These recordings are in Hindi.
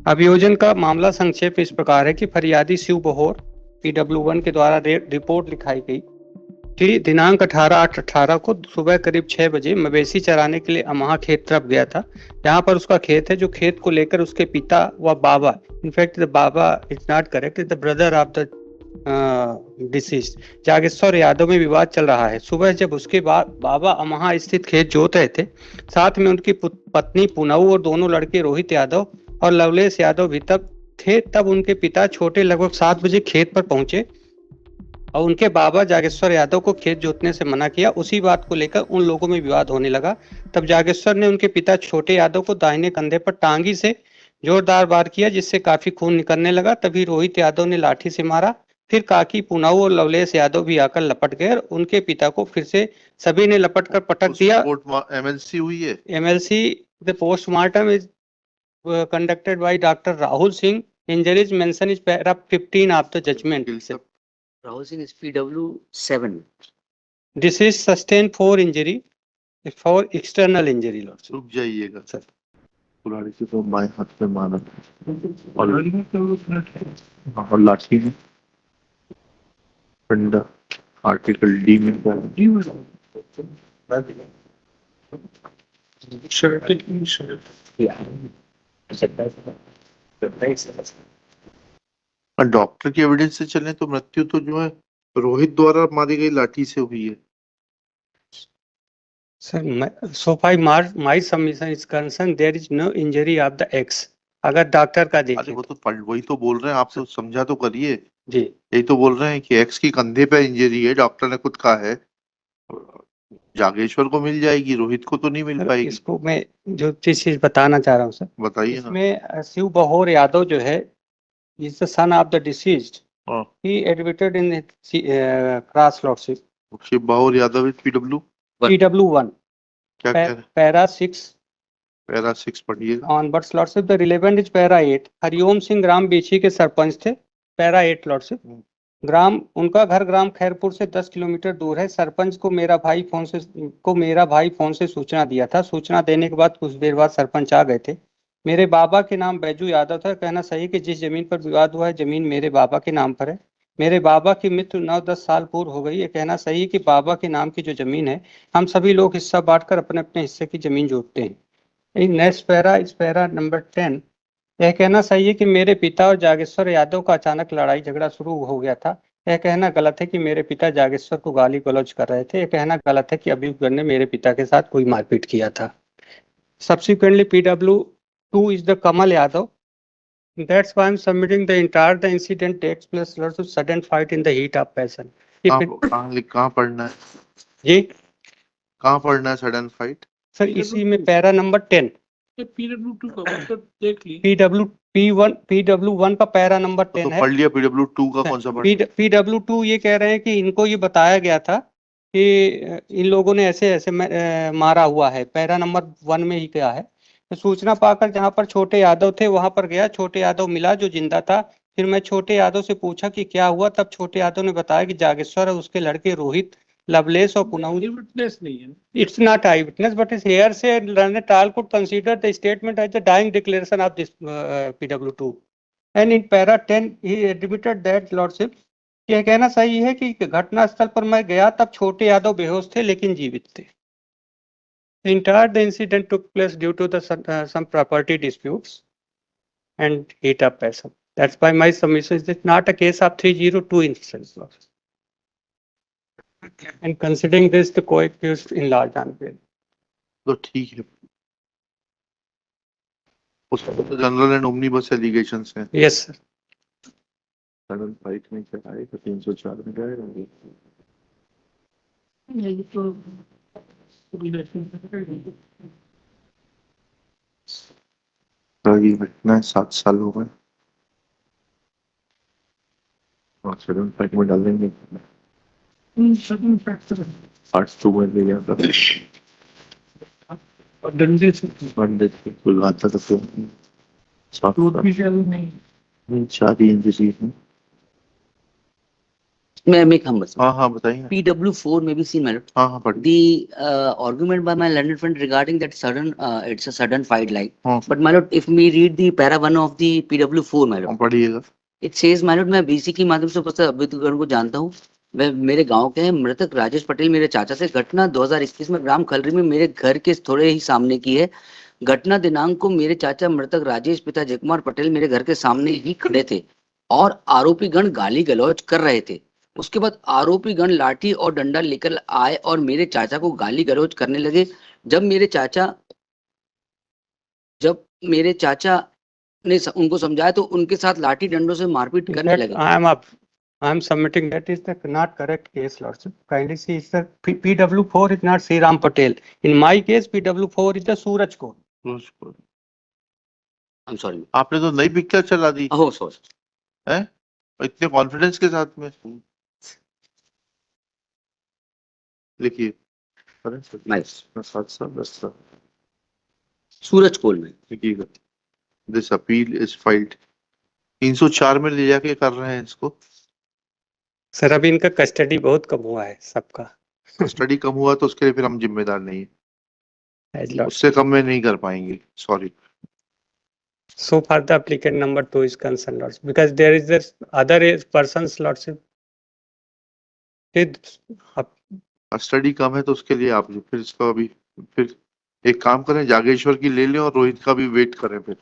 अभियोजन का मामला संक्षेप इस प्रकार है कि फरियादी शिव बहोर PW1 के द्वारा रिपोर्ट लिखाई गई कि दिनांक 18/8/18 को सुबह करीब 6 बजे मवेशी चराने के लिए अमहा खेत तरफ गया था। जहां पर उसका खेत है, जो खेत को लेकर उसके पिता व बाबा, in fact the baba is not correct, the brother of the deceased Jageshwar Yadav में विवाद चल रहा है। सुबह जब उसके बाद बाबा अमहा स्थित खेत जोत रहे थे, साथ में उनकी पत्नी पूनऊ और दोनों लड़के रोहित यादव और लवलेश यादव भी तब थे। तब उनके पिता छोटे लगभग 7 बजे खेत पर पहुंचे और उनके बाबा जागेश्वर यादव को खेत जोतने से मना किया। उसी बात को लेकर उन लोगों में विवाद होने लगा। तब जागेश्वर ने उनके पिता छोटे यादव को दाहिने कंधे पर टांगी से जोरदार वार किया, जिससे काफी खून निकलने लगा। तभी रोहित यादव ने लाठी से मारा। फिर काकी पूनाऊ और लवलेश यादव भी आकर लपट गए और उनके पिता को फिर से सभी ने लपट कर पटक दिया। एमएलसी हुई है। MLC the postmortem is conducted by Dr. Rahul Singh. Injuries mentioned is para 15 of the judgment. Rahul Singh is PW7. This is sustained for injury, for external injury. रुक जाइएगा सर। कुल्हाड़ी से तो बाएं हाथ पे मारा और लाठी में डंडा आर्टिकल डी में डॉक्टर की एविडेंस से चले तो मृत्यु तो जो है रोहित द्वारा मारी गई लाठी से हुई है। Sir, so far my submission is concerned, there is no injury of the X. अगर डॉक्टर का अरे देखें वो तो वही तो बोल रहे हैं, आप तो समझा तो करिए जी। यही तो बोल रहे हैं कि एक्स की कंधे पे इंजरी है, डॉक्टर ने खुद कहा है। जागेश्वर को मिल जाएगी, रोहित को तो नहीं मिल पाएगी। इसको मैं जो चीज बताना चाह रहा हूँ सर, बताइए ना। इसमें शिव बहोर यादव जो है, is the son of the deceased, he admitted in cross lordship. Shiv Bahor Yadav is PW1 क्या कह रहे हैं? पैरा 6 पैरा 6 पढ़िए। Onwards lordship. The relevant is para 8। Hariom Singh ग्राम बेची के सरपंच थे। Para 8 lordship. ग्राम उनका घर ग्राम खैरपुर से 10 किलोमीटर दूर है। सरपंच को मेरा भाई फोन से सूचना दिया था। सूचना देने के बाद कुछ देर बाद सरपंच आ गए थे। मेरे बाबा के नाम बैजू यादव था। कहना सही कि जिस जमीन पर विवाद हुआ है, जमीन मेरे बाबा के नाम पर है। मेरे बाबा की मृत्यु 9-10 साल पूर्व हो गई है। कहना सही है कि बाबा के नाम की जो जमीन है, हम सभी लोग हिस्सा बांटकर अपने अपने हिस्से की जमीन जोतते हैं। नेक्स्ट पैरा इस पैरा नंबर 10। यह कहना सही है कि मेरे पिता और जागेश्वर यादव का अचानक लड़ाई झगड़ा शुरू हो गया था। यह कहना गलत है कि मेरे पिता जागेश्वर को गाली गलौज कर रहे थे। यह कहना गलत है कि अभियुक्त ने मेरे पिता के साथ कोई मारपीट किया था। Subsequently, PW2 is the Kamal Yadav. That's why I'm submitting the incident takes place lots of sudden fight in the heat of passion. कहाँ पढ़ना है जी, कहाँ पढ़ना है सडन फाइट? सर इसी में पैरा नंबर 10। PW2 का मतलब देख ली। PW1 का पैरा नंबर 10 है। पढ़ लिया। PW2 का कौन सा पढ़? PW2 ये कह रहे हैं कि इनको ये बताया गया था कि इन लोगों ने ऐसे ऐसे मारा हुआ है। पैरा नंबर 1 में ही क्या है। तो सूचना पाकर जहां पर छोटे यादव थे वहां पर गया। छोटे यादव मिला जो जिंदा था। फिर मैं छोटे यादव से पूछा कि क्या हुआ। तब छोटे यादव ने बताया कि जागेश्वर और उसके लड़के रोहित, लवलेश और पुनऊ। विटनेस नहीं है। It's not eyewitness, but his hearsay and learned all could consider the statement as the dying declaration of this PW2. And in para 10 he admitted that lordship, यह कहना सही है कि घटना स्थल पर मैं गया तब छोटे यादव बेहोश थे लेकिन जीवित थे। The entire incident took place due to some property disputes and heat of passion. That's why my submission is not a case of 302 instance loss. And considering this, the co-accused in large and bail. तो ठीक है, उसका तो जनरल एंड ओमनीबस एलिगेशंस हैं। Yes sir. सडन फाइट में क्या आएगा? 304 में जाएगा। ये तो ये घटना 7 साल हो गए और सडन फाइट में डालेंगे। सडन फैक्टर पार्ट 2 में ले जाता और डंडे से बिल्कुल आता था। फिर नहीं। 4 इंजरी है। मैं हम बस हाँ हाँ बताइए। PW4 may be seen, my lord. हाँ हाँ पढ़िए। The argument by my learned friend regarding that sudden, it's a sudden fight like. हाँ But my lord, if we read the para 1 of the PW4, my हाँ, lord, पढ़िएगा। it says, my lord, मैं BC की माध्यम से उपस्थित अभ्युदयगण को जानता हूँ। वह मेरे गांव के हैं। मृतक राजेश पटेल मेरे चाचा से। घटना 2021 में ग्राम खलरी में मेरे घर के थोड़े ही सामने की है। घटना दिनांक को मेरे चाचा मृतक राजेश पिता जयकुमार पटेल मेरे घर के सामने ही खड़े थे और आरोपी गण गाली गलौज कर रहे थे। उसके बाद आरोपी गण लाठी और डंडा लेकर आए और मेरे चाचा को गाली गलौज करने लगे। जब मेरे चाचा ने उनको समझाया तो उनके साथ लाठी डंडों से मारपीट करने लगे। I am submitting that is the not correct case, Lordship. Kindly see, it's the PW4 is not Sri Ram Patel. In my case, PW4 is the Suraj Kaur. I'm sorry. आपने तो नई पिक्चर चला दी Oh, sorry. है इतने कॉन्फिडेंस के साथ में। लिखिए। Nice. लिखिएगा। सूरज कोल में। This appeal is filed. 304 में ले जाके कर रहे हैं इसको। सर अभी इनका कस्टडी बहुत कम हुआ है सबका। स्टडी कम हुआ तो उसके लिए फिर हम जिम्मेदार नहीं As है, Lord. उससे कम में नहीं कर पाएंगे। Sorry. So far the applicant number 2 is concerned, Lordship, because there is this other person's Lordship. Study कम है तो उसके लिए आप फिर इसका अभी फिर एक काम करें, जागेश्वर की ले लें और रोहित का भी वेट करें फिर।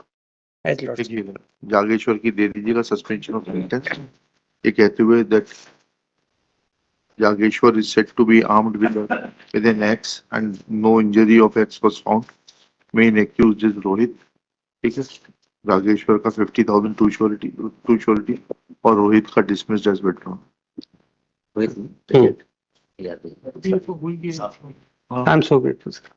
As Lordship. देखिएगा, जागेश्वर की दे दीजिएगा सस्पेंशन ऑफ सेंटेंस, ये कहते हुए that Jageshwar is said to be armed with an axe and no injury of axe was found. Main accused is Rohit. ठीक है, जागेश्वर का 50,000 टू श्योरिटी और रोहित का dismissed as withdrawn. Rohit I am so grateful, sir.